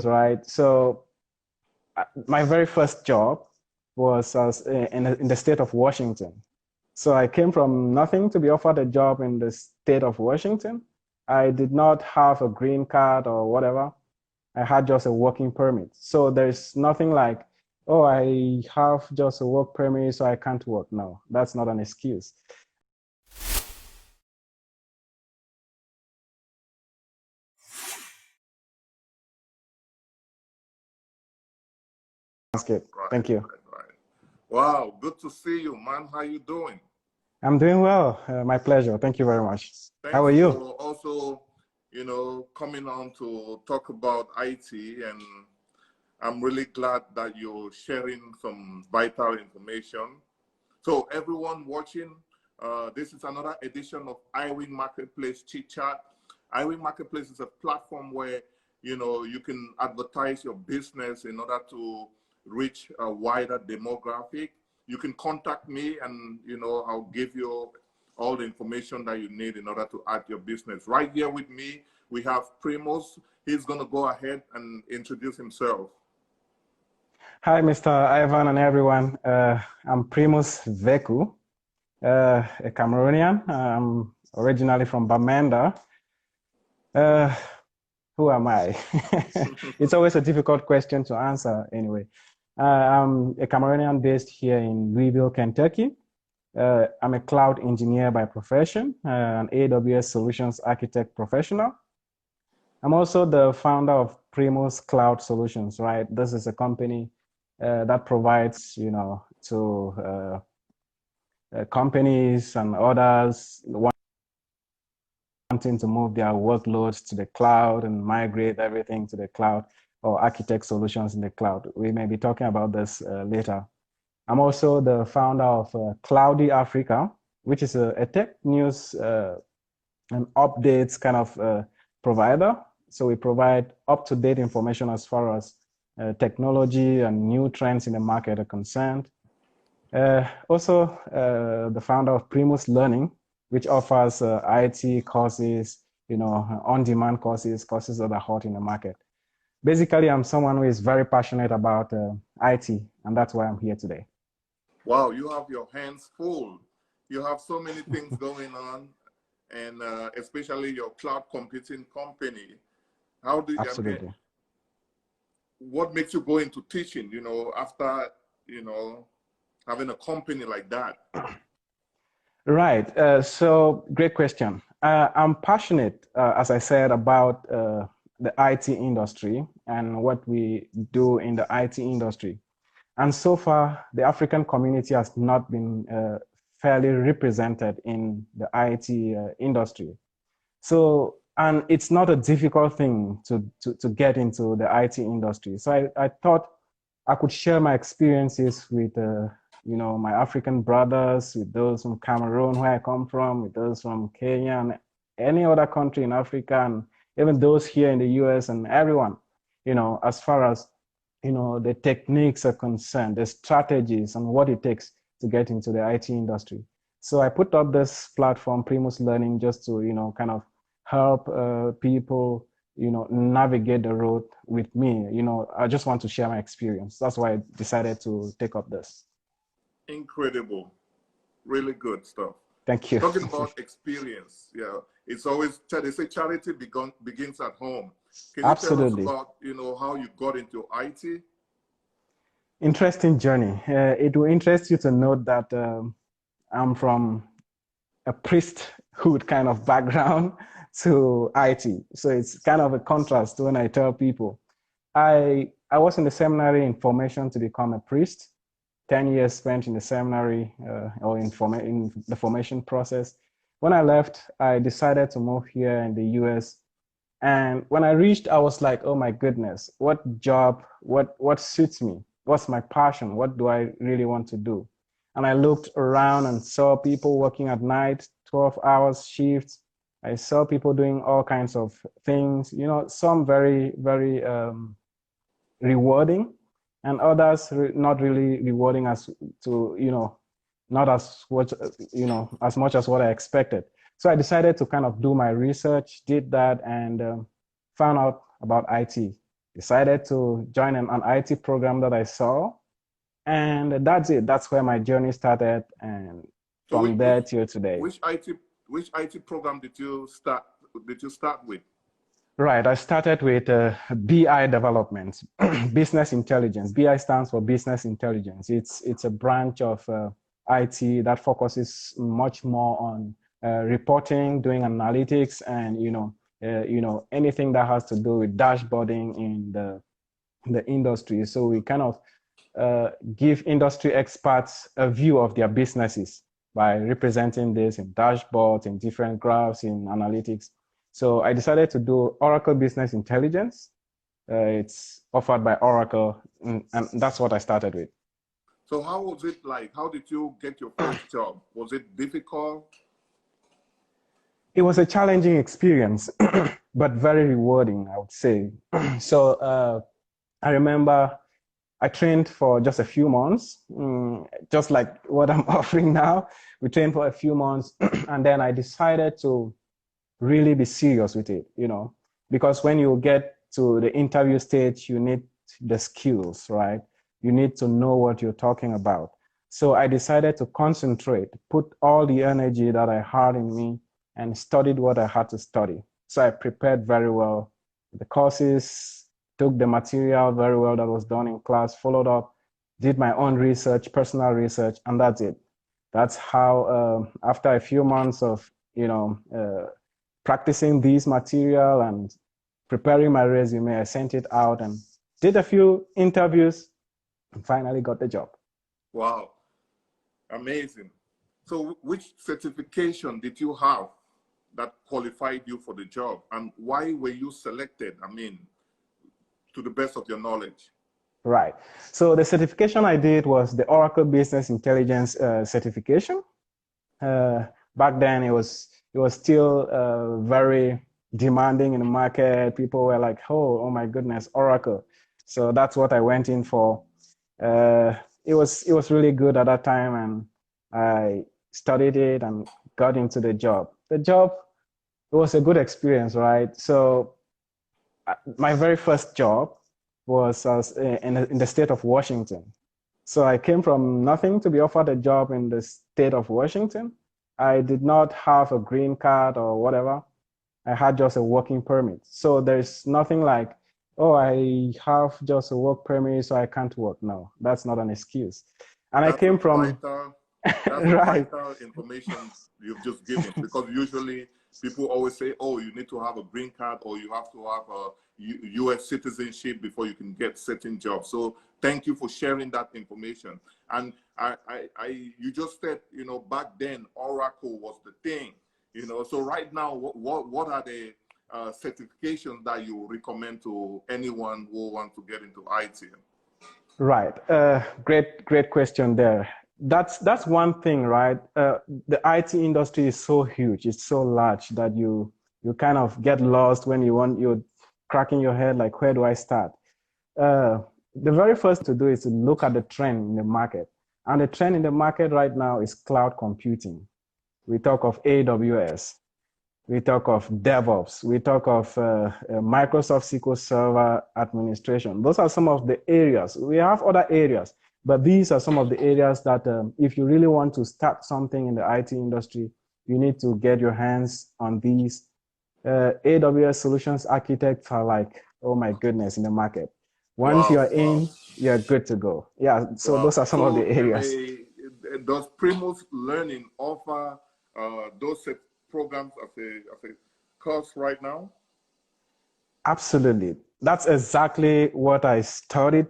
right? So my very first job was in the state of Washington. So I came from nothing to be offered a job in the state of Washington. I did not have a green card or whatever. I had just a working permit. So there's nothing like, oh, I have just a work permit, so I can't work. No, that's not an excuse. That's good. Thank you. Right. Wow, good to see you, man. How you doing? I'm doing well. My pleasure. Thank you very much. How are Thanks you? for also, coming on to talk about IT, and I'm really glad that you're sharing some vital information. So everyone watching, this is another edition of Iwing Marketplace Chit Chat. Iwing Marketplace is a platform where, you can advertise your business in order to reach a wider demographic. You can contact me and, I'll give you all the information that you need in order to add your business. Right here with me, we have Primus. He's going to go ahead and introduce himself. Hi, Mr. Ivan and everyone. I'm Primus Vekuh, a Cameroonian. I'm originally from Bamenda. Who am I? It's always a difficult question to answer anyway. I'm a Cameroonian based here in Louisville, Kentucky. I'm a cloud engineer by profession, an AWS solutions architect professional. I'm also the founder of Primus Cloud Solutions, right? This is a company that provides, to companies and others wanting to move their workloads to the cloud and migrate everything to the cloud, or architect solutions in the cloud. We may be talking about this later. I'm also the founder of Cloudy Africa, which is a tech news and updates kind of provider. So we provide up-to-date information as far as technology and new trends in the market are concerned. Also, the founder of Primus Learning, which offers IT courses, on-demand courses that are hot in the market. Basically, I'm someone who is very passionate about IT, and that's why I'm here today. Wow, you have your hands full. You have so many things going on, and especially your cloud computing company. How do you, Absolutely. what makes you go into teaching, after, having a company like that? Right. So great question. I'm passionate, as I said, about the IT industry and what we do in the IT industry. And so far, the African community has not been fairly represented in the IT industry. So, and it's not a difficult thing to get into the IT industry. So I thought I could share my experiences with my African brothers, with those from Cameroon, where I come from, with those from Kenya and any other country in Africa, and even those here in the US, and everyone, as far as, the techniques are concerned, the strategies and what it takes to get into the IT industry. So I put up this platform, Primus Learning, just to, kind of help people, navigate the road with me. I just want to share my experience. That's why I decided to take up this. Incredible. Really good stuff. Thank you. Talking about experience, it's always, they say charity begins at home. Can you Absolutely. tell us about, how you got into IT? Interesting journey. It will interest you to note that I'm from a priesthood kind of background to IT. So it's kind of a contrast when I tell people. I was in the seminary in formation to become a priest. 10 years spent in the seminary or in the formation process. When I left, I decided to move here in the US. And when I reached, I was like, oh my goodness, what job, what suits me? What's my passion? What do I really want to do? And I looked around and saw people working at night, 12 hours shifts. I saw people doing all kinds of things, some very, very rewarding, and others not really rewarding as to, not as what, as much as what I expected. So I decided to kind of do my research, did that, and found out about IT, decided to join an IT program that I saw. And that's it. That's where my journey started. And So from there till today. which IT program did you start with? Right. I started with BI development, business intelligence. BI stands for business intelligence. It's a branch of IT that focuses much more on reporting, doing analytics, and anything that has to do with dashboarding in the industry. So we kind of give industry experts a view of their businesses by representing this in dashboards, in different graphs, in analytics. So I decided to do Oracle Business Intelligence. It's offered by Oracle, and that's what I started with. So how was it like? How did you get your first job? Was it difficult? It was a challenging experience, but very rewarding, I would say. So I remember I trained for just a few months, just like what I'm offering now. We trained for a few months, and then I decided to really be serious with it, because when you get to the interview stage, you need the skills, right? You need to know what you're talking about. So I decided to concentrate, put all the energy that I had in me and studied what I had to study. So I prepared very well the courses, took the material very well that was done in class, followed up, did my own research, personal research, and that's it. That's how, after a few months of, practicing this material and preparing my resume, I sent it out and did a few interviews and finally got the job. Wow, amazing. So which certification did you have that qualified you for the job, and why were you selected? I mean, to the best of your knowledge. Right. So the certification I did was the Oracle Business Intelligence certification. Back then, it was still very demanding in the market. People were like, oh my goodness, Oracle. So that's what I went in for. It was really good at that time, and I studied it and got into the job. The job, it was a good experience, right? So my very first job was in the state of Washington. So I came from nothing to be offered a job in the state of Washington. I did not have a green card or whatever. I had just a working permit. So there's nothing like, oh, I have just a work permit, so I can't work. No, that's not an excuse. And I came from that's right. vital information you've just given, because usually people always say, oh, you need to have a green card or you have to have a U.S. citizenship before you can get certain jobs. So thank you for sharing that information. And you just said, back then Oracle was the thing, So right now, what are the certifications that you recommend to anyone who wants to get into IT? Right. Great question there. That's one thing, right? The IT industry is so huge, it's so large that you kind of get lost when you're cracking your head like, where do I start? The very first to do is to look at the trend in the market. And the trend in the market right now is cloud computing. We talk of AWS. We talk of DevOps. We talk of Microsoft SQL Server administration. Those are some of the areas. We have other areas, but these are some of the areas that if you really want to start something in the IT industry, you need to get your hands on these. AWS solutions architects are like, oh my goodness, in the market. Once you're in, you're good to go. Yeah, so those are some of the areas. Does Primus Learning offer those programs as a course right now? Absolutely. That's exactly what I studied.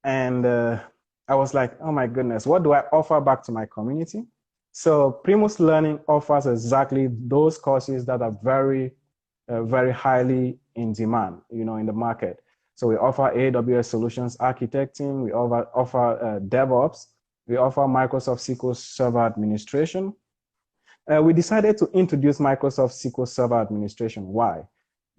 And I was like, oh my goodness, what do I offer back to my community? So Primus Learning offers exactly those courses that are very, very highly in demand, in the market. So we offer AWS solutions architecting, we offer DevOps, we offer Microsoft SQL Server administration. We decided to introduce Microsoft SQL Server administration. Why?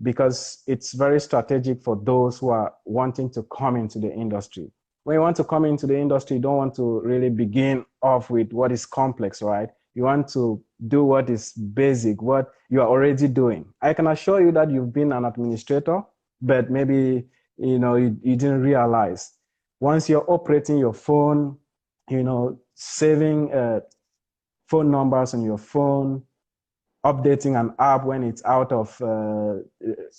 Because it's very strategic for those who are wanting to come into the industry. When you want to come into the industry, you don't want to really begin off with what is complex, right? You want to do what is basic, what you are already doing. I can assure you that you've been an administrator, but maybe you didn't realize. Once you're operating your phone, saving phone numbers on your phone, updating an app when it's out of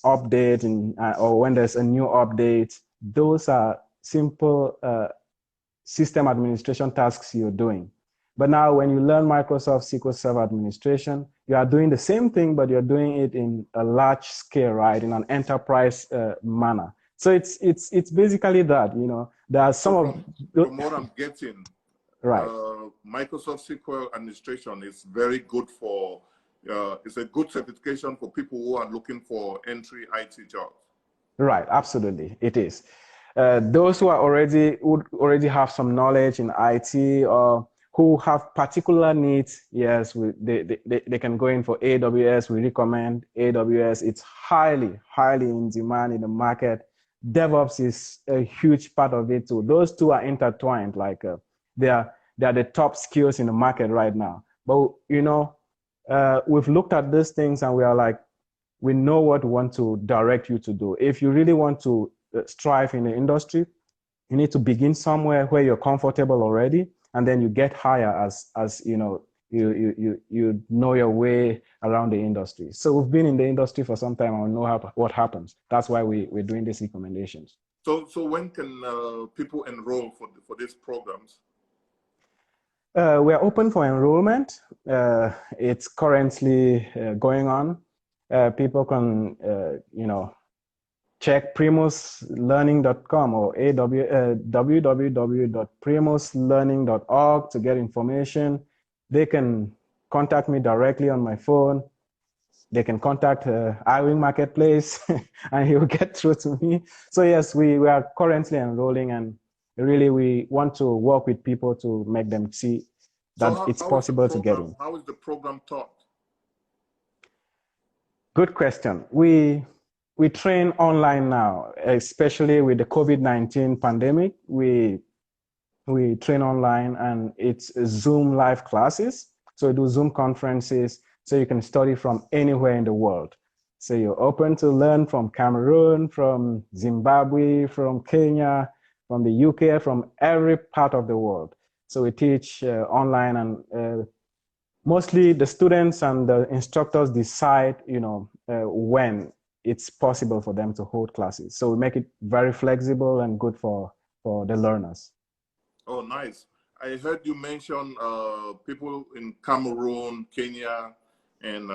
update or when there's a new update, those are simple system administration tasks you're doing. But now when you learn Microsoft SQL Server Administration, you are doing the same thing, but you're doing it in a large scale, right? In an enterprise manner. So it's basically that, there are some from what I'm getting, right. Microsoft SQL Administration is very good for, it's a good certification for people who are looking for entry IT jobs. Right, absolutely, it is. Those who already have some knowledge in IT or who have particular needs, yes, they can go in for AWS. We recommend AWS. It's highly, highly in demand in the market. DevOps is a huge part of it too. Those two are intertwined. Like they are the top skills in the market right now. But we've looked at these things and we are like, we know what we want to direct you to do. If you really want to strive in the industry, you need to begin somewhere where you're comfortable already, and then you get higher as you know your way around the industry. So we've been in the industry for some time and we know what happens. That's why we're doing these recommendations. So when can people enroll for these programs? We're open for enrollment. It's currently going on. People can, check primuslearning.com or www.primuslearning.org to get information. They can contact me directly on my phone. They can contact Iwing Marketplace and he will get through to me. So yes, we are currently enrolling, and really we want to work with people to make them see that it's possible to get in. How is the program taught? Good question. We train online now, especially with the COVID-19 pandemic. We train online, and it's Zoom live classes. So we do Zoom conferences, so you can study from anywhere in the world. So you're open to learn from Cameroon, from Zimbabwe, from Kenya, from the UK, from every part of the world. So we teach online, and mostly the students and the instructors decide, when it's possible for them to hold classes. So we make it very flexible and good for the learners. Oh, nice. I heard you mention people in Cameroon, Kenya, and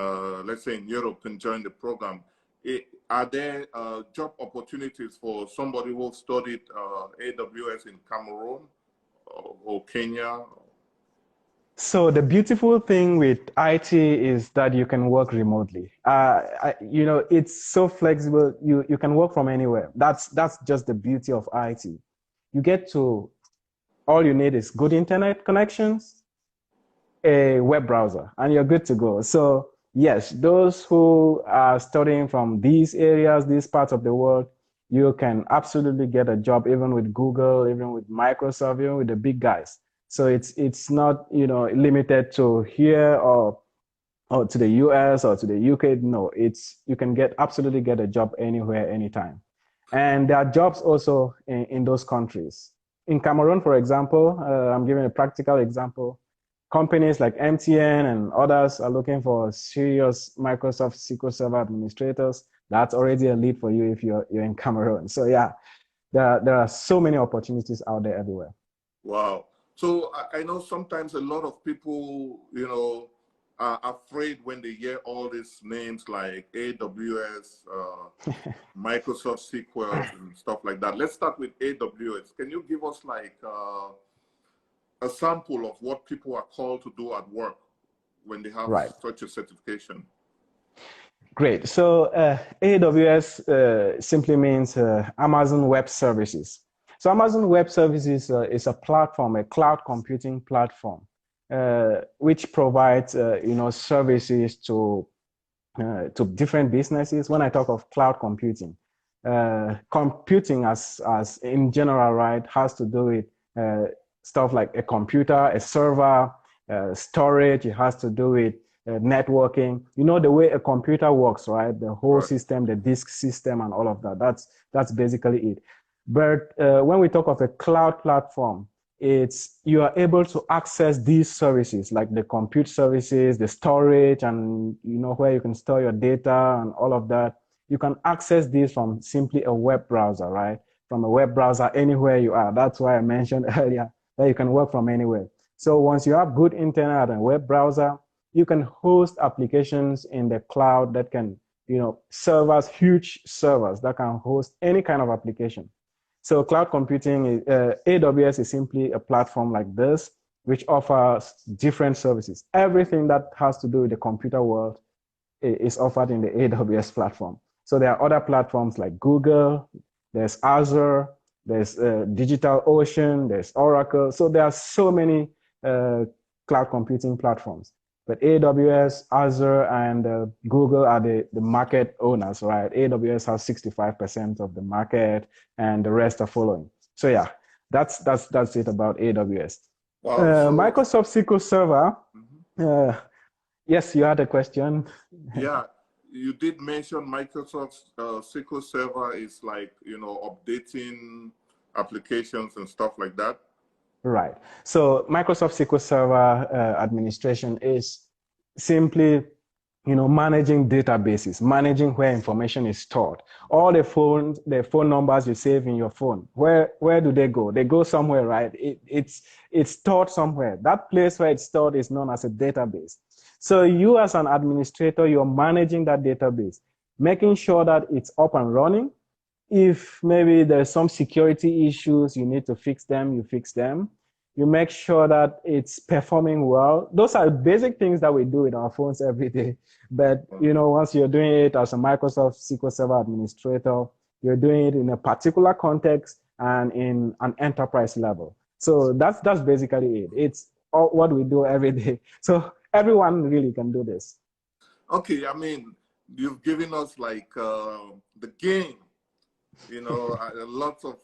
let's say in Europe can join the program. Are there job opportunities for somebody who studied AWS in Cameroon or Kenya? So the beautiful thing with IT is that you can work remotely. It's so flexible. You can work from anywhere. That's just the beauty of IT. You get to, all you need is good internet connections, a web browser, and you're good to go. So yes, those who are studying from these areas, these parts of the world, you can absolutely get a job even with Google, even with Microsoft, even with the big guys. So it's not limited to here or to the US or to the UK. No, you can absolutely get a job anywhere, anytime. And there are jobs also in those countries. In Cameroon, for example, I'm giving a practical example. Companies like MTN and others are looking for serious Microsoft SQL Server administrators. That's already a lead for you if you're in Cameroon. So yeah, there are so many opportunities out there everywhere. Wow. So I know sometimes a lot of people, are afraid when they hear all these names like AWS, Microsoft SQL and stuff like that. Let's start with AWS. Can you give us like a sample of what people are called to do at work when they have such a certification? Great. So AWS simply means Amazon Web Services. So Amazon Web Services is a platform, a cloud computing platform, which provides services to different businesses. When I talk of cloud computing, computing as in general, right, has to do with stuff like a computer, a server, storage. It has to do with networking, you know, the way a computer works, right? The whole Right. system, the disk system and all of that. That's basically it. But when we talk of a cloud platform, it's you are able to access these services like the compute services, the storage, and you know where you can store your data and all of that. You can access these from simply a web browser, right? From a web browser anywhere you are. That's why I mentioned earlier that you can work from anywhere. So once you have good internet and web browser, you can host applications in the cloud that can, you know, servers, huge servers that can host any kind of application. So cloud computing, AWS is simply a platform like this, which offers different services. Everything that has to do with the computer world is offered in the AWS platform. So there are other platforms like Google, there's Azure, there's DigitalOcean, there's Oracle. So there are so many cloud computing platforms. But AWS, Azure, and Google are the market owners, right? AWS has 65% of the market, and the rest are following. So yeah, that's it about AWS. Wow. So, Microsoft SQL Server. Yes, you had a question. Yeah, you did mention Microsoft SQL Server is like, you know, updating applications and stuff like that. Right. So Microsoft SQL Server administration is simply, you know, managing databases, managing where information is stored. All the phone numbers you save in your phone, where do they go? They go somewhere, right? It's stored somewhere. That place where it's stored is known as a database. So you as an administrator, you're managing that database, making sure that it's up and running. If maybe there's some security issues, you need to fix them, you fix them. You make sure that it's performing well. Those are basic things that we do in our phones every day. But, you know, once you're doing it as a Microsoft SQL Server administrator, you're doing it in a particular context and in an enterprise level. So that's basically it. It's all what we do every day. So everyone really can do this. Okay, I mean, you've given us like the game, you know, lots of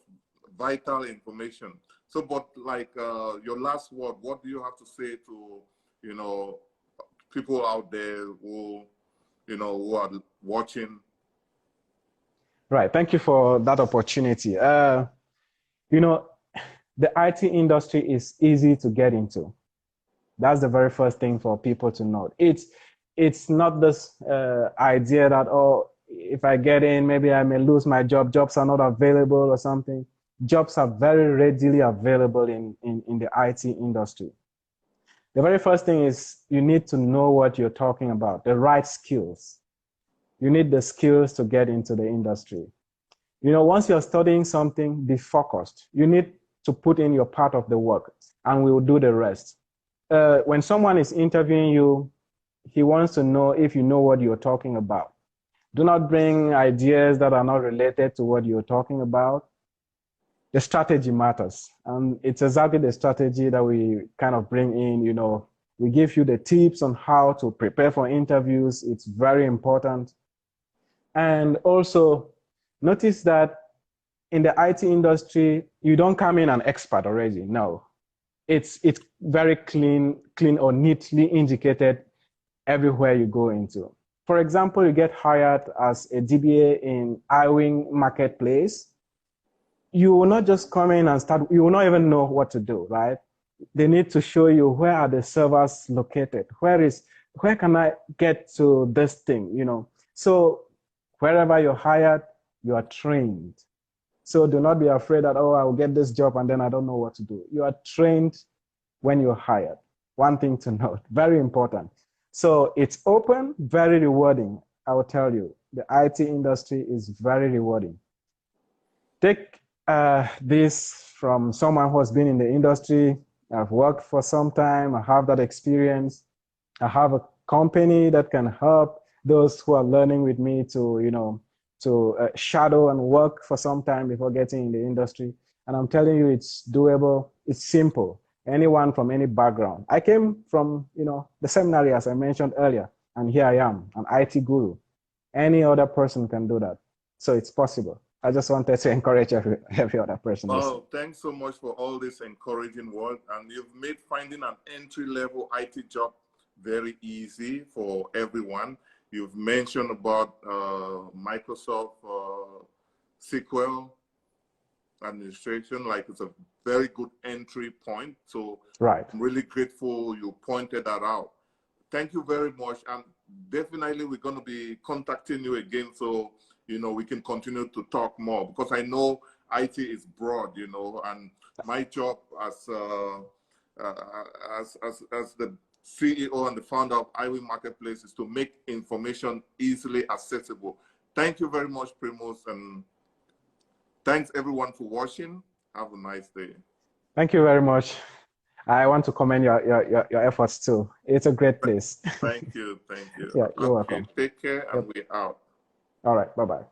vital information. So, but like your last word, what do you have to say to, you know, people out there who, you know, who are watching? Right. Thank you for that opportunity. You know, the IT industry is easy to get into. That's the very first thing for people to note. It's not this idea that, oh, if I get in, maybe I may lose my job. Jobs are not available or something. Jobs are very readily available in the IT industry. The very first thing is you need to know what you're talking about, the right skills. You need the skills to get into the industry. You know, once you're studying something, be focused. You need to put in your part of the work, and we will do the rest. When someone is interviewing you, he wants to know if you know what you're talking about. Do not bring ideas that are not related to what you're talking about. The strategy matters. And it's exactly the strategy that we kind of bring in, you know, we give you the tips on how to prepare for interviews. It's very important. And also notice that in the IT industry, you don't come in an expert already. No, it's very clean or neatly indicated everywhere you go into. For example, you get hired as a DBA in Iwing Marketplace. You will not just come in and start, you will not even know what to do, right? They need to show you where are the servers located? Where can I get to this thing, you know? So wherever you're hired, you are trained. So do not be afraid that, oh, I will get this job and then I don't know what to do. You are trained when you're hired. One thing to note, very important. So it's open, very rewarding. I will tell you, the IT industry is very rewarding. Take this from someone who has been in the industry. I've worked for some time. I have that experience. I have a company that can help those who are learning with me to, you know, to shadow and work for some time before getting in the industry. And I'm telling you, it's doable. It's simple. Anyone from any background. I came from, you know, the seminary, as I mentioned earlier, and here I am, an IT guru. Any other person can do that. So it's possible. I just wanted to encourage every other person. Oh, thanks so much for all this encouraging words. And you've made finding an entry-level IT job very easy for everyone. You've mentioned about Microsoft SQL Administration, like it's a very good entry point. So Right. I'm really grateful you pointed that out. Thank you very much. And definitely we're going to be contacting you again so, you know, we can continue to talk more, because I know IT is broad, you know, and my job as the CEO and the founder of Iwing Marketplace is to make information easily accessible. Thank you very much, Primus, and thanks everyone for watching. Have a nice day. Thank you very much. I want to commend your efforts too. It's a great place. Thank you. Thank you. Yeah, you're Okay, welcome. take care, and we're out. All right, bye-bye.